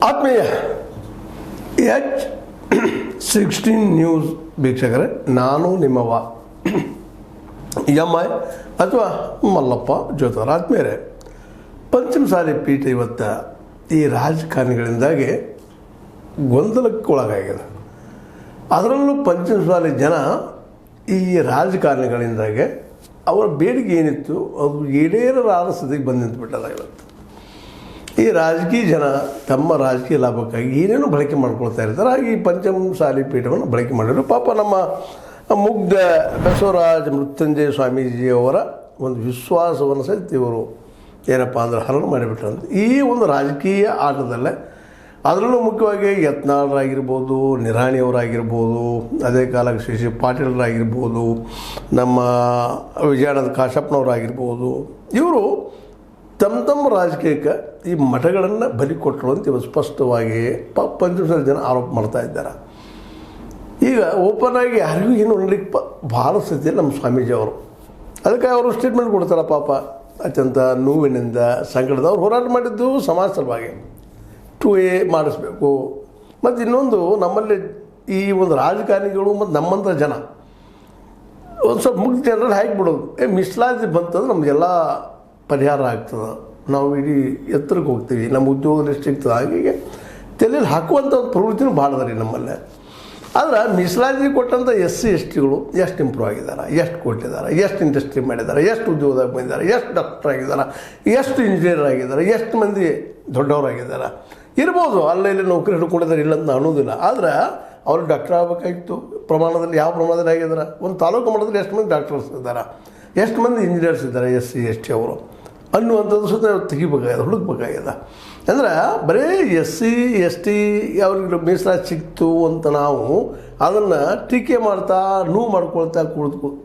ಆತ್ಮೀಯ H16 news ವೀಕ್ಷಕರೇ, ನಾನು ನಿಮ್ಮವ ಎಂ.ಐ. ಅಥವಾ ಮಲ್ಲಪ್ಪ ಜೋತಾರ. ಆತ್ಮೀಯರೇ, ಪಂಚಮಸಾಲಿ ಪೀಠ ಇವತ್ತು ಈ ರಾಜಕಾರಣಿಗಳಿಂದಾಗಿ ಗೊಂದಲಕ್ಕೆ ಒಳಗಾಗಿದೆ. ಅದರಲ್ಲೂ ಪಂಚಮಸಾಲಿ ಜನ ಈ ರಾಜಕಾರಣಿಗಳಿಂದಾಗೆ ಅವರ ಬೇಡಿಕೆ ಏನಿತ್ತು ಅದು ಈಡೇರಲಾರದ ಸ್ಥಿತಿಗೆ ಬಂದು ನಿಂತುಬಿಟ್ಟದ. ಇವತ್ತು ಈ ರಾಜಕೀಯ ಜನ ತಮ್ಮ ರಾಜಕೀಯ ಲಾಭಕ್ಕಾಗಿ ಏನೇನು ಬಳಕೆ ಮಾಡ್ಕೊಳ್ತಾ ಇರ್ತಾರೆ. ಹಾಗೆ ಈ ಪಂಚಮಸಾಲಿ ಪೀಠವನ್ನು ಬಳಕೆ ಮಾಡಿದ್ರು. ಪಾಪ ನಮ್ಮ ಮುಗ್ಧ ಬಸವರಾಜ ಮೃತ್ಯುಂಜಯ ಸ್ವಾಮೀಜಿಯವರ ಒಂದು ವಿಶ್ವಾಸವನ್ನು ಸಹಿತ ಇವರು ಏನಪ್ಪ ಅಂದ್ರೆ ಹರಣ ಮಾಡಿಬಿಟ್ರಂತೆ. ಈ ಒಂದು ರಾಜಕೀಯ ಆಟದಲ್ಲೇ ಅದರಲ್ಲೂ ಮುಖ್ಯವಾಗಿ ಯತ್ನಾಳರಾಗಿರ್ಬೋದು, ನಿರಾಣಿಯವರಾಗಿರ್ಬೋದು, ಅದೇ ಕಾಲಕ್ಕೆ ಶ್ರೀ ಪಾಟೀಲರಾಗಿರ್ಬೋದು, ನಮ್ಮ ವಿಜಯಾನಂದ ಕಾಶಪ್ಪನವರಾಗಿರ್ಬೋದು, ಇವರು ತಮ್ಮ ರಾಜಕೀಯಕ್ಕೆ ಈ ಮಠಗಳನ್ನು ಬಲಿ ಕೊಟ್ಟರು ಅಂತ ಇವರು ಸ್ಪಷ್ಟವಾಗಿ ಪಂಚಮಸಾಲಿ ಜನ ಆರೋಪ ಮಾಡ್ತಾ ಇದ್ದಾರೆ. ಈಗ ಓಪನ್ ಆಗಿ ಯಾರಿಗೂ ಏನು ನೋಡ್ಲಿಕ್ಕೆ ಭಾಳ ಸ್ಥಿತಿ ನಮ್ಮ ಸ್ವಾಮೀಜಿಯವರು. ಅದಕ್ಕೆ ಅವರು ಸ್ಟೇಟ್ಮೆಂಟ್ ಕೊಡ್ತಾರೆ. ಪಾಪ ಅತ್ಯಂತ ನೋವಿನಿಂದ ಸಂಕಟದ ಅವ್ರು ಹೋರಾಟ ಮಾಡಿದ್ದು ಸಮಾಜ ಸಲುವಾಗಿ 2A ಮಾಡಿಸ್ಬೇಕು. ಮತ್ತು ಇನ್ನೊಂದು, ನಮ್ಮಲ್ಲಿ ಈ ಒಂದು ರಾಜಕಾರಣಿಗಳು ಮತ್ತು ನಮ್ಮಂಥ ಜನ ಒಂದು ಸ್ವಲ್ಪ ಮುಗ್ಧ ಜನರಲ್ಲಿ ಹಾಕಿಬಿಡೋದು, ಮಿಸ್ಲಾಜಿ ಬಂತಂದ್ರೆ ನಮಗೆಲ್ಲ ಪರಿಹಾರ ಆಗ್ತದೆ, ನಾವು ಇಡೀ ಎತ್ತರಕ್ಕೆ ಹೋಗ್ತೀವಿ, ನಮ್ಮ ಉದ್ಯೋಗದಲ್ಲಿ ಸಿಗ್ತದೆ. ಹಾಗೆ ತಲೆಯಲ್ಲಿ ಹಾಕುವಂಥ ಒಂದು ಪ್ರವೃತ್ತಿನೂ ಭಾಳ ಅದ ರೀ ನಮ್ಮಲ್ಲೇ. ಆದ್ರೆ ಮೀಸಲಾತಿ ಕೊಟ್ಟಂಥ SC/STಗಳು ಎಷ್ಟು ಇಂಪ್ರೂವ್ ಆಗಿದ್ದಾರೆ, ಎಷ್ಟು ಕೊಟ್ಟಿದ್ದಾರೆ, ಎಷ್ಟು ಇಂಡಸ್ಟ್ರಿ ಮಾಡಿದ್ದಾರೆ, ಎಷ್ಟು ಉದ್ಯೋಗದಾಗ ಬಂದಿದ್ದಾರೆ, ಎಷ್ಟು ಡಾಕ್ಟರ್ ಆಗಿದ್ದಾರೆ, ಎಷ್ಟು ಇಂಜಿನಿಯರ್ ಆಗಿದ್ದಾರೆ, ಎಷ್ಟು ಮಂದಿ ದೊಡ್ಡವರಾಗಿದ್ದಾರೆ. ಇರ್ಬೋದು ಅಲ್ಲೇ ನೌಕರಿ ಹಿಡ್ಕೊಂಡಿದ್ದಾರೆ, ಇಲ್ಲಂತ ಅನ್ನೋದಿಲ್ಲ. ಆದರೆ ಅವರು ಡಾಕ್ಟರ್ ಆಗಬೇಕಾಗಿತ್ತು. ಪ್ರಮಾಣದಲ್ಲಿ ಯಾವ ಪ್ರಮಾಣದಲ್ಲಿ ಆಗಿದ್ದಾರೆ? ಒಂದು ತಾಲೂಕು ಮಟ್ಟದಲ್ಲಿ ಎಷ್ಟು ಮಂದಿ ಡಾಕ್ಟರ್ಸ್ ಇದ್ದಾರೆ, ಎಷ್ಟು ಮಂದಿ ಇಂಜಿನಿಯರ್ಸ್ ಇದ್ದಾರೆ SC/ST ಅವರು ಅನ್ನುವಂಥದ್ದು ಸುತ್ತ ತೆಗಿಬೇಕಾಗಿದೆ, ಹುಡುಕ್ಬೇಕಾಗಿದೆ. ಅಂದರೆ ಬರೀ SC/ST ಅವ್ರಿಗೆ ಮೀಸಲಾತಿ ಸಿಕ್ತು ಅಂತ ನಾವು ಅದನ್ನು ಟೀಕೆ ಮಾಡ್ತಾ ನೋವು ಮಾಡ್ಕೊಳ್ತಾ